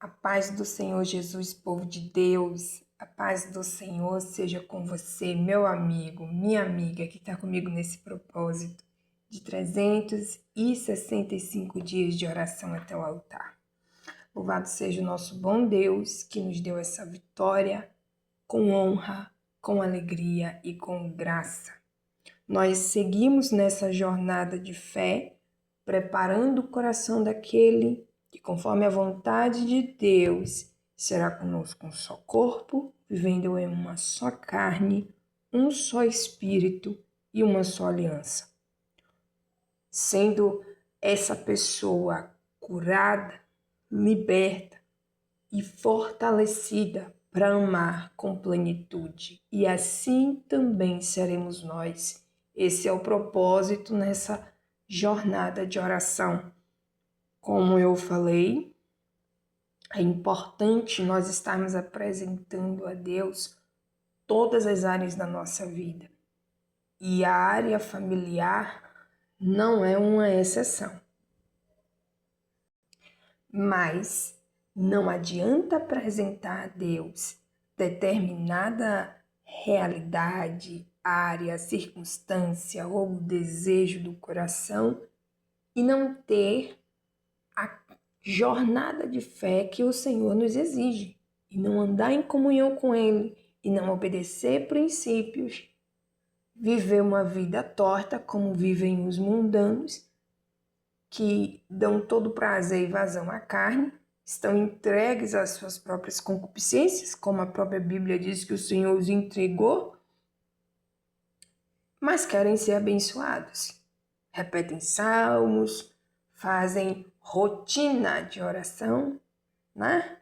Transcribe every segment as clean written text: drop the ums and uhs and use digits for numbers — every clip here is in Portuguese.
A paz do Senhor Jesus, povo de Deus, a paz do Senhor seja com você, meu amigo, minha amiga, que está comigo nesse propósito de 365 dias de oração até o altar. Louvado seja o nosso bom Deus, que nos deu essa vitória com honra, com alegria e com graça. Nós seguimos nessa jornada de fé, preparando o coração daquele que, conforme a vontade de Deus, será conosco um só corpo, vivendo em uma só carne, um só espírito e uma só aliança. Sendo essa pessoa curada, liberta e fortalecida para amar com plenitude. E assim também seremos nós. Esse é o propósito nessa jornada de oração. Como eu falei, é importante nós estarmos apresentando a Deus todas as áreas da nossa vida. E a área familiar não é uma exceção. Mas não adianta apresentar a Deus determinada realidade, área, circunstância ou desejo do coração e não ter a jornada de fé que o Senhor nos exige, e não andar em comunhão com Ele, e não obedecer princípios, viver uma vida torta como vivem os mundanos, que dão todo prazer e vazão à carne, estão entregues às suas próprias concupiscências, como a própria Bíblia diz que o Senhor os entregou, mas querem ser abençoados. Repetem salmos, fazem rotina de oração, né?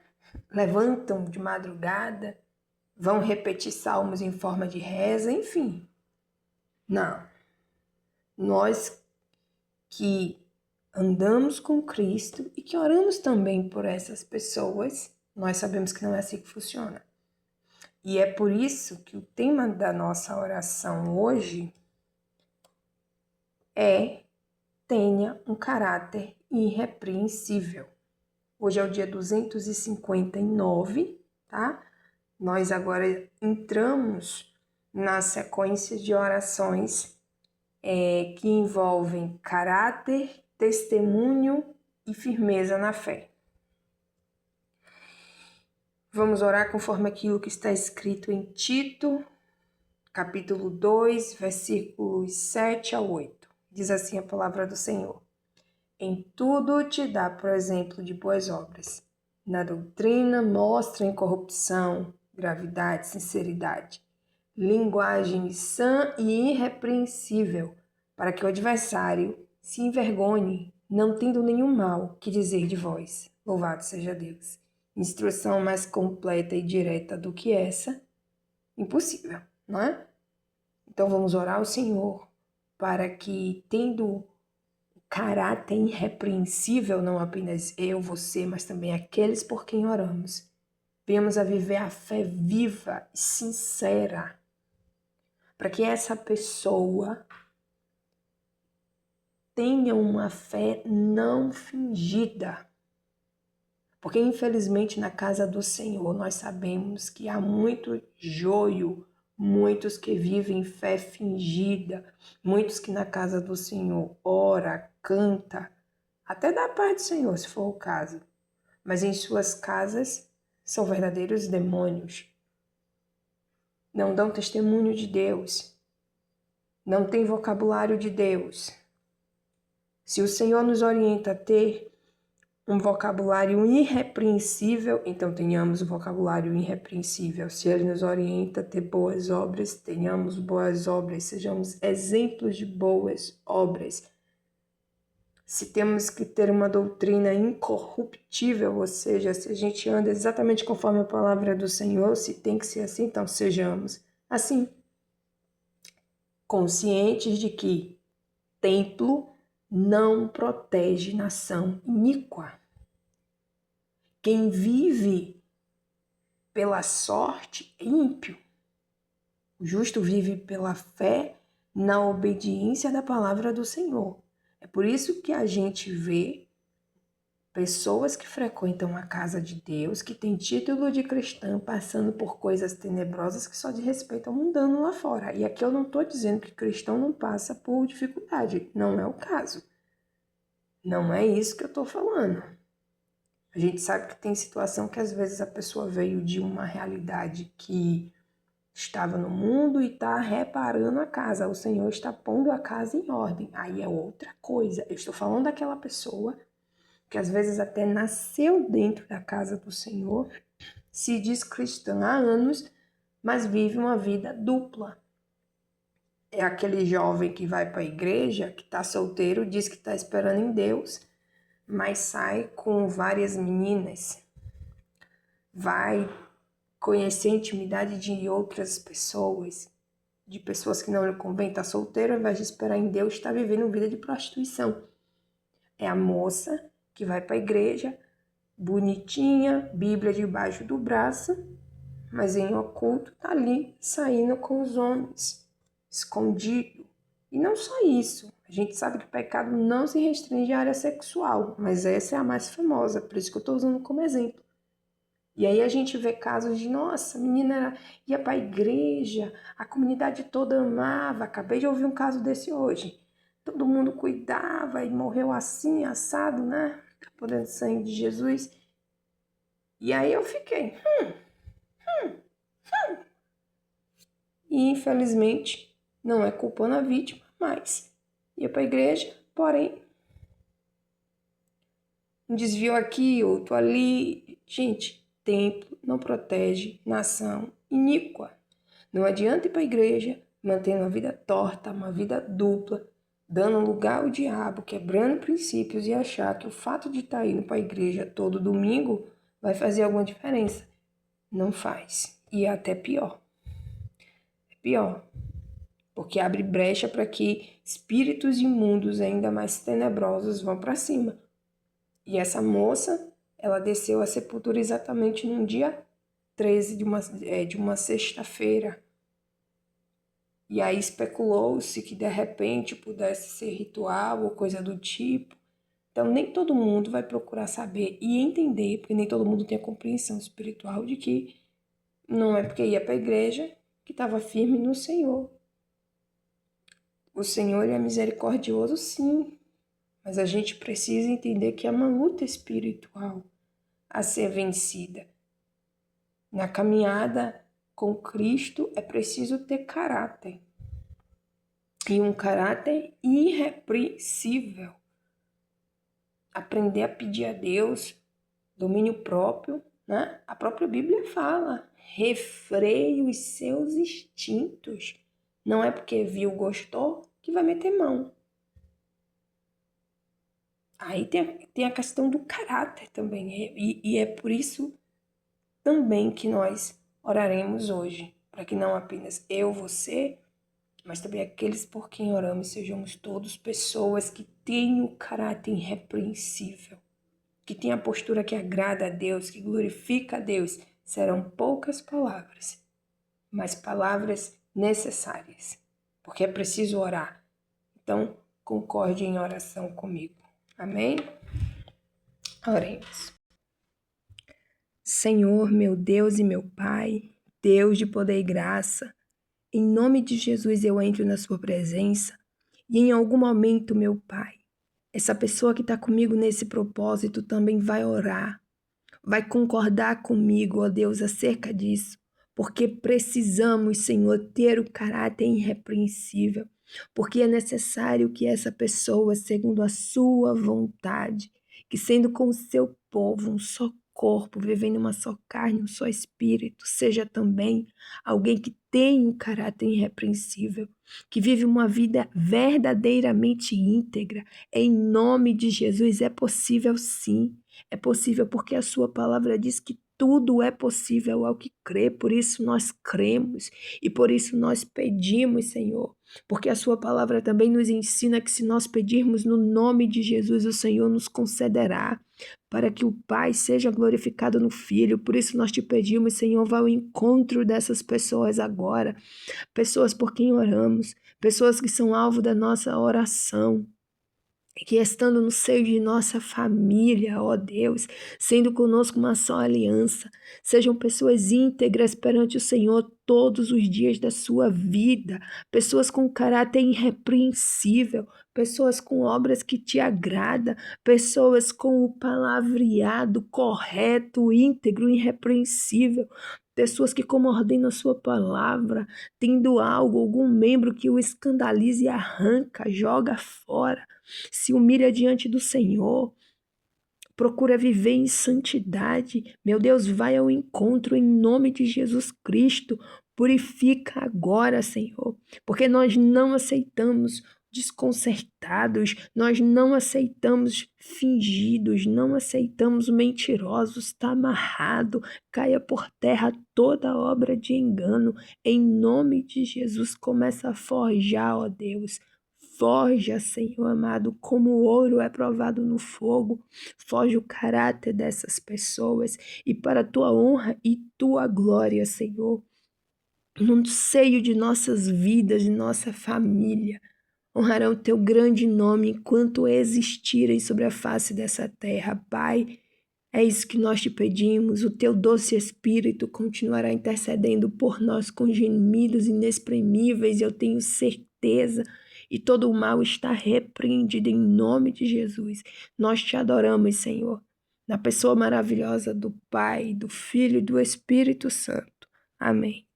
Levantam de madrugada, vão repetir salmos em forma de reza, enfim. Não. Nós que andamos com Cristo e que oramos também por essas pessoas, nós sabemos que não é assim que funciona. E é por isso que o tema da nossa oração hoje é: tenha um caráter irrepreensível. Hoje é o dia 259, tá? Nós agora entramos na sequência de orações que envolvem caráter, testemunho e firmeza na fé. Vamos orar conforme aquilo que está escrito em Tito, capítulo 2, versículos 7 a 8. Diz assim a palavra do Senhor: em tudo te dá, por exemplo, de boas obras. Na doutrina mostra incorrupção, gravidade, sinceridade, linguagem sã e irrepreensível, para que o adversário se envergonhe, não tendo nenhum mal que dizer de vós. Louvado seja Deus. Instrução mais completa e direta do que essa, impossível, não é? Então vamos orar ao Senhor para que, tendo caráter irrepreensível, não apenas eu, você, mas também aqueles por quem oramos, venhamos a viver a fé viva e sincera, para que essa pessoa tenha uma fé não fingida. Porque, infelizmente, na casa do Senhor, nós sabemos que há muito joio, muitos que vivem fé fingida, muitos que na casa do Senhor ora, canta, até dá a paz do Senhor, se for o caso, mas em suas casas são verdadeiros demônios. Não dão testemunho de Deus, não têm vocabulário de Deus. Se o Senhor nos orienta a ter um vocabulário irrepreensível, então tenhamos um vocabulário irrepreensível. Se Ele nos orienta a ter boas obras, tenhamos boas obras, sejamos exemplos de boas obras. Se temos que ter uma doutrina incorruptível, ou seja, se a gente anda exatamente conforme a palavra do Senhor, se tem que ser assim, então sejamos assim. Conscientes de que templo não protege nação iníqua. Quem vive pela sorte é ímpio. O justo vive pela fé na obediência da palavra do Senhor. É por isso que a gente vê Pessoas que frequentam a casa de Deus, que têm título de cristã, passando por coisas tenebrosas que só de respeito ao mundano lá fora. E aqui eu não estou dizendo que cristão não passa por dificuldade. Não é o caso. Não é isso que eu estou falando. A gente sabe que tem situação que às vezes a pessoa veio de uma realidade que estava no mundo e está reparando a casa. O Senhor está pondo a casa em ordem. Aí é outra coisa. Eu estou falando daquela pessoa que às vezes até nasceu dentro da casa do Senhor, se diz cristã há anos, mas vive uma vida dupla. É aquele jovem que vai para a igreja, que está solteiro, diz que está esperando em Deus, mas sai com várias meninas, vai conhecer a intimidade de outras pessoas, de pessoas que não lhe convém, está solteiro, ao invés de esperar em Deus, está vivendo vida de prostituição. É a moça que vai para a igreja, bonitinha, Bíblia debaixo do braço, mas em oculto tá ali saindo com os homens, escondido. E não só isso, a gente sabe que o pecado não se restringe à área sexual, mas essa é a mais famosa, por isso que eu estou usando como exemplo. E aí a gente vê casos de, nossa, a menina ia para a igreja, a comunidade toda amava, acabei de ouvir um caso desse hoje. Todo mundo cuidava e morreu assim, assado, né? Por dentro do sangue de Jesus. E aí eu fiquei, E infelizmente não é culpando a vítima, mas ia para a igreja, porém um desvio aqui, outro ali. Gente, templo não protege nação iníqua. Não adianta ir para a igreja mantendo uma vida torta, uma vida dupla, dando lugar ao diabo, quebrando princípios e achar que o fato de estar indo para a igreja todo domingo vai fazer alguma diferença. Não faz. E é até pior. É pior. Porque abre brecha para que espíritos imundos ainda mais tenebrosos vão para cima. E essa moça, ela desceu à sepultura exatamente num dia 13 de uma sexta-feira. E aí especulou-se que de repente pudesse ser ritual ou coisa do tipo. Então nem todo mundo vai procurar saber e entender, porque nem todo mundo tem a compreensão espiritual de que não é porque ia para a igreja que estava firme no Senhor. O Senhor é misericordioso, sim, mas a gente precisa entender que é uma luta espiritual a ser vencida. Na caminhada com Cristo é preciso ter caráter. E um caráter irrepreensível. Aprender a pedir a Deus domínio próprio, né? A própria Bíblia fala, refreie os seus instintos. Não é porque viu, gostou, que vai meter mão. Aí tem a questão do caráter também, e é por isso também que nós oraremos hoje, para que não apenas eu, você, mas também aqueles por quem oramos sejamos todos pessoas que tenham o caráter irrepreensível, que tenham a postura que agrada a Deus, que glorifica a Deus. Serão poucas palavras, mas palavras necessárias, porque é preciso orar. Então, concorde em oração comigo. Amém? Oremos. Senhor, meu Deus e meu Pai, Deus de poder e graça, em nome de Jesus eu entro na sua presença e em algum momento, meu Pai, essa pessoa que está comigo nesse propósito também vai orar, vai concordar comigo, ó Deus, acerca disso, porque precisamos, Senhor, ter o caráter irrepreensível, porque é necessário que essa pessoa, segundo a sua vontade, que sendo com o seu povo um só corpo, vivendo uma só carne, um só espírito, seja também alguém que tem um caráter irrepreensível, que vive uma vida verdadeiramente íntegra. Em nome de Jesus é possível sim. É possível porque a sua palavra diz que tudo é possível ao que crê, por isso nós cremos e por isso nós pedimos, Senhor, porque a sua palavra também nos ensina que se nós pedirmos no nome de Jesus, o Senhor nos concederá, para que o Pai seja glorificado no Filho. Por isso nós te pedimos, Senhor, vá ao encontro dessas pessoas agora, pessoas por quem oramos, pessoas que são alvo da nossa oração. que estando no seio de nossa família, ó Deus, sendo conosco uma só aliança, sejam pessoas íntegras perante o Senhor todos os dias da sua vida, pessoas com caráter irrepreensível, pessoas com obras que te agradam, pessoas com o palavreado correto, íntegro, irrepreensível, pessoas que, como ordena a sua palavra, tendo algo, algum membro que o escandalize, arranca, joga fora, se humilha diante do Senhor, procura viver em santidade. Meu Deus, vai ao encontro em nome de Jesus Cristo. Purifica agora, Senhor, porque nós não aceitamos desconcertados, nós não aceitamos fingidos, não aceitamos mentirosos. Está amarrado, caia por terra toda obra de engano. Em nome de Jesus, começa a forjar, ó Deus. Forja, Senhor amado, como o ouro é provado no fogo. Forja o caráter dessas pessoas e para a tua honra e tua glória, Senhor. No seio de nossas vidas, de nossa família, honrarão teu grande nome enquanto existirem sobre a face dessa terra, Pai. É isso que nós te pedimos. O teu doce Espírito continuará intercedendo por nós com gemidos inexprimíveis, eu tenho certeza. E todo o mal está repreendido em nome de Jesus. Nós te adoramos, Senhor, na pessoa maravilhosa do Pai, do Filho e do Espírito Santo. Amém.